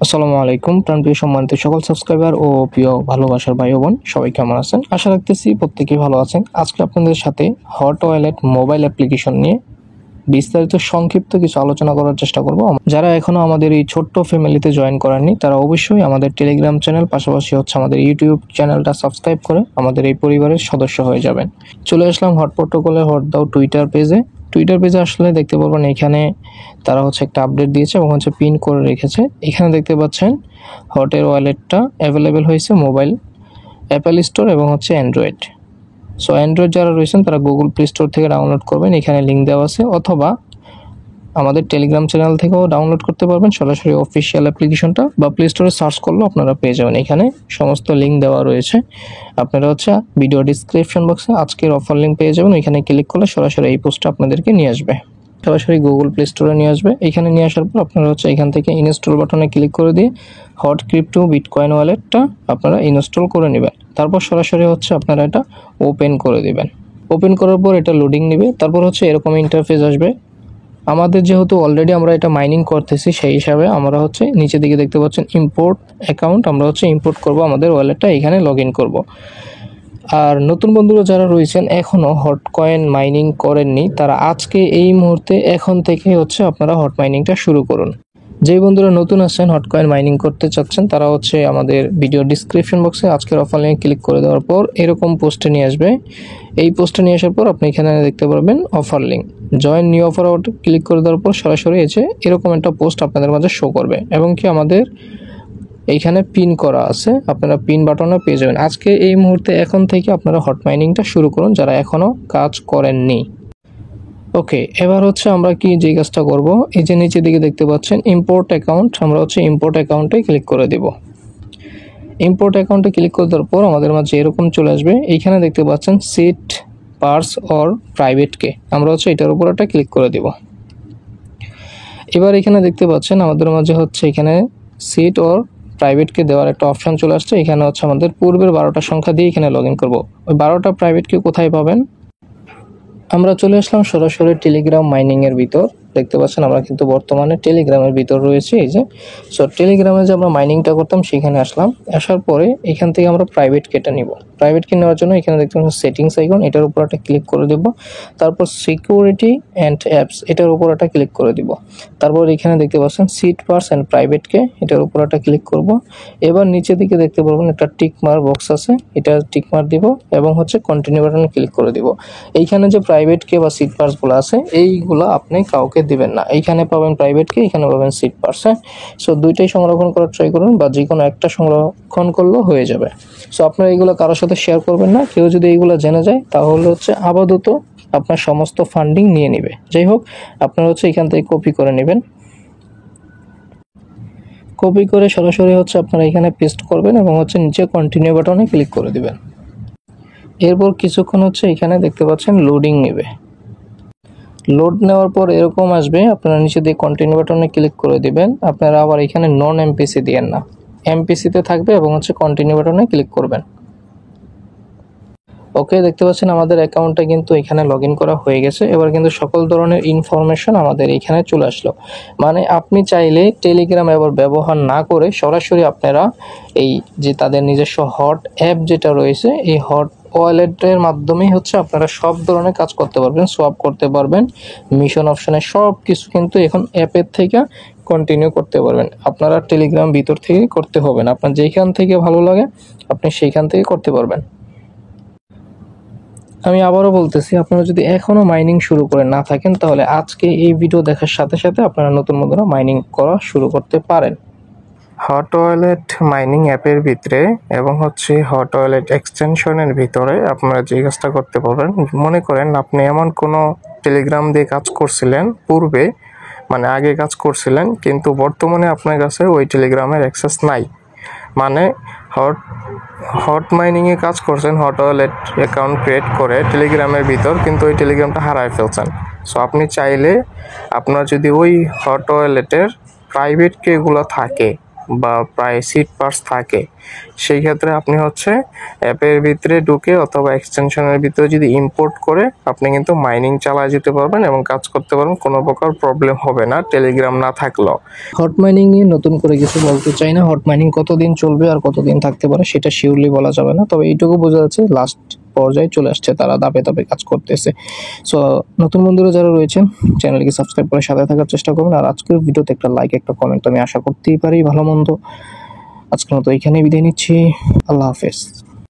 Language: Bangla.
আসসালামু আলাইকুম প্রাণপ্রিয় সম্মানিত সকল সাবস্ক্রাইবার ও প্রিয় ভালোবাসার ভাই ও বোন সবাই কেমন আছেন? আশা রাখতেছি প্রত্যেকেই ভালো আছেন। আজকে আপনাদের সাথে হট ওয়ালেট মোবাইল অ্যাপ্লিকেশন নিয়ে বিস্তারিত সংক্ষিপ্ত কিছু আলোচনা করার চেষ্টা করব। যারা এখনো আমাদের এই ছোট্ট ফ্যামিলিতে জয়েন করেননি তারা অবশ্যই আমাদের টেলিগ্রাম চ্যানেল পাশাপাশি আমাদের ইউটিউব চ্যানেলটা সাবস্ক্রাইব করে আমাদের এই পরিবারের সদস্য হয়ে যাবেন। চলে আসলাম হট প্রোটোকলের হট দাও টুইটার পেজে আসলে দেখতে পারবেন এখানে তারা একটা আপডেট দিয়েছে এবং পিন করে রেখেছে। এখানে দেখতে পাচ্ছেন হটের ওয়ালেটটা অ্যাভেলেবেল হয়েছে মোবাইল অ্যাপেল স্টোর এবং অ্যান্ড্রয়েড। সো অ্যান্ড্রয়েড যারা রয়েছেন তারা গুগল প্লে স্টোর থেকে ডাউনলোড করবেন, এখানে লিঙ্ক দেওয়া আছে, অথবা আমাদের টেলিগ্রাম চ্যানেল থেকেও ডাউনলোড করতে পারবেন সরাসরি অফিসিয়াল অ্যাপ্লিকেশনটা, বা প্লে স্টোরে সার্চ করলেও আপনারা পেয়ে যাবেন। এখানে সমস্ত লিঙ্ক দেওয়া রয়েছে। আপনারা ভিডিও ডিসক্রিপশন বক্সে আজকের অফার লিঙ্ক পেয়ে যাবেন। এখানে ক্লিক করলে সরাসরি এই পোস্টটা আপনাদেরকে নিয়ে আসবে, সরাসরি গুগল প্লে স্টোরে নিয়ে আসবে। এখানে নিয়ে আসার পর আপনারা এখান থেকে ইনস্টল বাটনে ক্লিক করে দিয়ে হট ক্রিপ্টো বিটকয়েন ওয়ালেটটা আপনারা ইনস্টল করে নেবেন। তারপর সরাসরি আপনারা এটা ওপেন করে দিবেন। ওপেন করার পর এটা লোডিং নেবে। তারপর এরকম ইন্টারফেস আসবে। আমাদের যেহেতু অলরেডি আমরা এটা মাইনিং করতেছি সেই হিসাবে আমরা নিচের দিকে দেখতে পাচ্ছেন ইম্পোর্ট অ্যাকাউন্ট, আমরা ইম্পোর্ট করব আমাদের ওয়ালেটটা, এখানে লগ ইন করবো। আর নতুন বন্ধুরা যারা রয়েছেন এখনও হট কয়েন মাইনিং করেননি তারা আজকে এই মুহূর্তে এখন থেকে আপনারা হট মাইনিংটা শুরু করুন। যেই বন্ধুরা নতুন আছেন হট কয়েন মাইনিং করতে চাচ্ছেন তারা আমাদের ভিডিও ডিসক্রিপশন বক্সে আজকের অফার লিঙ্কে ক্লিক করে দেওয়ার পর এরকম পোস্টে নিয়ে আসবে। এই পোস্টে নিয়ে আসার পর আপনি এখানে দেখতে পারবেন offer link, join new offer click করে দেওয়ার পর সরাসরি এরকম একটা পোস্ট আপনাদের মাঝে শো করবে এবং আমাদের এইখানে পিন করা আছে, আপনারা পিন বাটনে পেয়ে যাবেন। আজকে এই মুহূর্তে এখন থেকে আপনারা হট মাইনিংটা শুরু করুন যারা এখনও কাজ করেননি। ওকে, এবার আমরা যে কাজটা করব, এই যে নিচের দিকে দেখতে পাচ্ছেন ইম্পোর্ট অ্যাকাউন্ট, আমরা ইম্পোর্ট অ্যাকাউন্টে ক্লিক করে দিব। ইম্পোর্ট অ্যাকাউন্টে ক্লিক করে দেওয়ার পর আমাদের মাঝে এরকম চলে আসবে। এইখানে দেখতে পাচ্ছেন সিট পার্স অর প্রাইভেটকে, আমরা এটার উপর একটা ক্লিক করে দিব। এবার এখানে দেখতে পাচ্ছেন আমাদের মাঝে এখানে সিট অর প্রাইভেটকে দেওয়ার একটা অপশন চলে আসছে। এখানে আমাদের পূর্বের 12টা সংখ্যা দিয়ে এখানে লগ ইন করবো। ওই 12টা প্রাইভেটকে কোথায় পাবেন? আমরা চলে আসলাম সরাসরি টেলিগ্রাম মাইনিংয়ের ভিতর। দেখতে পাচ্ছেন আমরা কিন্তু বর্তমানে টেলিগ্রামের ভিতর রয়েছি। এই যে টেলিগ্রামে যে আমরা মাইনিংটা করতাম সেখানে আসলাম। আসার পরে এখান থেকে আমরা প্রাইভেট কেটা নিব। প্রাইভেট কে নেওয়ার জন্য এখানে দেখতে পাচ্ছেন সেটিংস আইকন, এটার উপর একটা ক্লিক করে দেব। তারপর সিকিউরিটি অ্যান্ড অ্যাপস, এটার উপর একটা ক্লিক করে দিব। তারপর এখানে দেখতে পাচ্ছেন সিট পার্স অ্যান্ড প্রাইভেট কে, এটার উপর একটা ক্লিক করব। এবার নিচের দিকে দেখতে পারবেন একটা টিক মার্ক বক্স আছে, এটা টিক মার্ক দিব এবং কন্টিনিউ বাটনে ক্লিক করে দিব। এইখানে যে প্রাইভেট কে বা সিট পার্স গুলো আছে এইগুলো আপনি কাউকে দিবেন না। এইখানে পাবেন প্রাইভেট কে, এখানে পাবেন সিট পার্স। সো দুইটাই সংরক্ষণ করার ট্রাই করুন, বা যে কোনো একটা সংরক্ষণ করলেও হয়ে যাবে। সো আপনারা এইগুলো কারোর সাথে শেয়ার করবেন না। কেউ যদি এইগুলো জেনে যায় তাহলে আপাতত আপনার সমস্ত ফান্ডিং নিয়ে নেবে। যাই হোক, আপনারা এখান থেকে কপি করে নেবেন। কপি করে সরাসরি আপনারা এখানে পেস্ট করবেন এবং নিচে কন্টিনিউ বাটনে ক্লিক করে দিবেন। এরপর কিছুক্ষণ এখানে দেখতে পাচ্ছেন লোডিং নেবে। লোড নেওয়ার পর এরকম আসবে, আপনারা নিচে দিয়ে কন্টিনিউ বাটনে ক্লিক করে দিবেন। আপনারা আবার এখানে নন এমপিসি দিয়েন না, এমপিসিতে থাকবে এবং কন্টিনিউ বাটনে ক্লিক করবেন। ওকে, দেখতে পাচ্ছেন আমাদের অ্যাকাউন্টটা কিন্তু এখানে লগ ইন করা হয়ে গেছে। এবার কিন্তু সকল ধরনের ইনফরমেশন আমাদের এখানে চলে আসলো। মানে আপনি চাইলে টেলিগ্রাম এবার ব্যবহার না করে সরাসরি আপনারা এই যে তাদের নিজস্ব হট অ্যাপ যেটা রয়েছে এই হট ওয়ালেটের মাধ্যমেই আপনারা সব ধরনের কাজ করতে পারবেন, সোয়াপ করতে পারবেন, মিশন অপশনে সব কিছু কিন্তু এখন অ্যাপের থেকে কন্টিনিউ করতে পারবেন। আপনারা টেলিগ্রাম ভিতর থেকে করতে হবে না, আপনার যেখান থেকে ভালো লাগে আপনি সেইখান থেকে করতে পারবেন। আমি আবারও বলতেছি, আপনারা যদি এখনো মাইনিং শুরু করে না থাকেন তাহলে আজকে এই ভিডিও দেখার সাথে সাথে আপনারা নতুন মাইনিং করা শুরু করতে পারেন। হট ওয়ালেট মাইনিং অ্যাপের ভিতরে এবং হট ওয়ালেট এক্সটেনশনের ভিতরে আপনারা যে কাজটা করতে পারবেন, মনে করেন আপনি এমন কোনো টেলিগ্রাম দিয়ে কাজ করছিলেন পূর্বে, মানে আগে কাজ করছিলেন, কিন্তু বর্তমানে আপনার কাছে ওই টেলিগ্রামের অ্যাক্সেস নাই। মানে হট মাইনিংয়ে কাজ করছেন, হট ওয়ালেট অ্যাকাউন্ট ক্রিয়েট করে টেলিগ্রামের ভিতর, কিন্তু ওই টেলিগ্রামটা হারায় ফেলছেন। সো আপনি চাইলে আপনার যদি ওই হট ওয়ালেটের প্রাইভেট কেগুলো থাকে বা প্রায় সিট পার্টস থাকে, সেই ক্ষেত্রে আপনি হচ্ছে অ্যাপের ভিতরে ঢুকে অথবা এক্সটেনশনের ভিতরে যদি ইম্পোর্ট করে আপনি কিন্তু মাইনিং চালায় যেতে পারবেন এবং কাজ করতে পারবেন, কোনো প্রকার প্রবলেম হবে না টেলিগ্রাম না থাকলেও। হট মাইনিং নিয়ে নতুন করে কিছু বলতে চাই না, হট মাইনিং কতদিন চলবে আর কতদিন থাকতে পারে সেটা শিওরলি বলা যাবে না, তবে এইটুকু বোঝা যাচ্ছে লাস্ট পর্যায়ে চলে আসছে, তারা ধাপে ধাপে কাজ করতেছে। সো নতুন বন্ধুরা যারা রয়েছেন চ্যানেলকে সাবস্ক্রাইব করে সাথে থাকার চেষ্টা করবেন, আর আজকের ভিডিওতে একটা লাইক একটা কমেন্ট আমি আশা করতেই পারি, ভালো মন্দ। আজকের মতো এখানেই বিদায় নিচ্ছি, আল্লাহ হাফেজ।